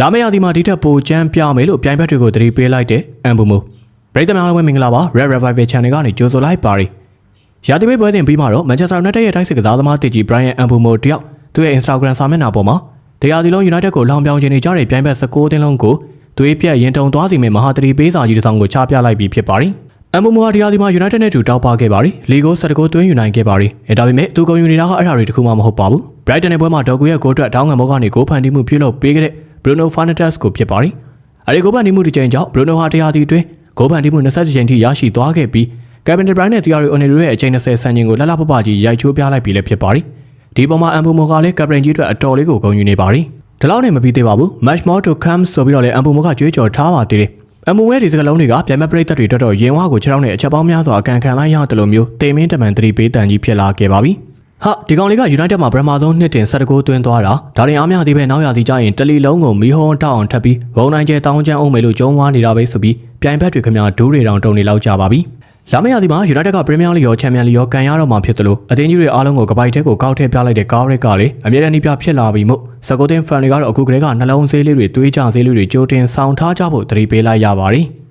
လာမယ့်ရာသီမှာဒီထက်ပိုကျန်းပြမယ်လို့ပြိုင်ဘက်တွေကိုသတိပေးလိုက်တဲ့အမ်ဘူမိုပရိသတ်များအားလုံးမင်္ဂလာပါ Red Revival Channel ကနေကြိုဆိုလိုက်ပါရရာသီပွဲစဉ်ပြီးမှတော့ Manchester United ရဲ့တိုက်စစ်ကစားသမားတစ်ကြီး Bryan Mbeumo တယောက်သူ့ရဲ့ Instagram စာမျက်နှာပေါ်မှာတရားစီလုံး United ကိုလောင်ပြောင်ခြင်းနေကြတဲ့ပြိုင်ဘက်19သင်းလုံးကိုသွေးပြက်ရင်တုံသွားစီမဲ့မဟာသတိပေးစာကြီးတစ်စောင်ကိုချပြလိုက်ပြီးဖြစ်ပါတယ်။ Mbeumo ဟာတရားစီမှာ United နဲ့တူတောက်ပခဲ့ပါတယ်။လီဂို19သွင်းယူနိုင်ခဲ့ပါတယ်။ဒါပေမဲ့သူကုန်ယူနေတာကအဲ့ဒါတွေတခုမှမဟုတ်ပါဘူး။ Brighton ရဲ့ပွဲမှာဒေါ်ကူရဲ့ဂိုးအတွက်တောင်းငံဘောကနေဂိုးဖန်တီးမှုပြုလုပ်ပေးခဲ့တဲ့ Bruno Fernandes ကိုဖြစ်ပါတယ်။အဲဒီဂိုးဖန်တီးမှုတစ်ကြိမ်ကြောင့် Bruno ဟာတရားစီအတွင်းဂိုးဖန်တီးမှု20ကြိမ်ထိရရှိသွားခဲ့ပြီး Kevin De Bruyne နဲ့ Thierry Henry တို့ရဲ့အကြိမ်20ဆန်ချိန်ကိုလှလှပပကြီးရိုက်ချိုးပြလိုက်ပြီးလည်းဖြစ်ပါတယ်။ဒီပုံမှာ Mbeumo ကလည်းကပရင်ကြီးအတွက်အတော်လေးကိုဂုဏ်ယူနေပါတယ်။ဒီလောက်နဲ့မပြီးသေးပါဘူး။ Much more to come ဆိုပြီးတော့လည်း Mbeumo ကကြွေးကြော်ထားပါသေးတယ်။ Mbeumo ရဲ့ဒီစကားလုံးတွေကပြိုင်ဘက်ပရိသတ်တွေတော်တော်ရင်ဝါကိုခြေထောက်နဲ့အချက်ပေါင်းများစွာအကန်ခံလိုက်ရတယ်လို့မျိုးတေမင်းတမန်သတိပေးတန်ကြီးဖြစ်လာခဲ့ပါပြီ။ဟာဒီကောင်လေးက United မှာပထမဆုံးနှစ်တင်19သွင်းသွားတာဒါရင်အားများသေးပဲနောက်ရသည်ကြရင်တလီလုံးကိုမီးဟုံးတောက်အောင်ထပ်ပြီးဘုံနိုင်ကျဲတောင်းချမ်းအောင်မယ်လို့ကြုံဝါနေတာပဲဆိုပြီးပြိုင်ဘက်တွေခင်ဗျာဒူးတွေတောင်တုံနေလောက်ကြပါပြီ။လာမယ့်ရာသီမှာ United က Premier League ရော Champions League ရောကန်ရတော့မှာဖြစ်သလိုအသင်းကြီးတွေအားလုံးကိုကပိုက်ထဲကိုကောက်ထည့်ပြလိုက်တဲ့ကားရက်ကလေအမြဲတမ်းနှိပြဖြစ်လာပြီးမို့19သင်း fan တွေကတော့အခုကလေးကနှလုံးဆေးလေးတွေသွေးကြဆေးလေးတွေကြိုတင်ဆောင်ထားကြဖို့သတိပေးလိုက်ရပါတယ်။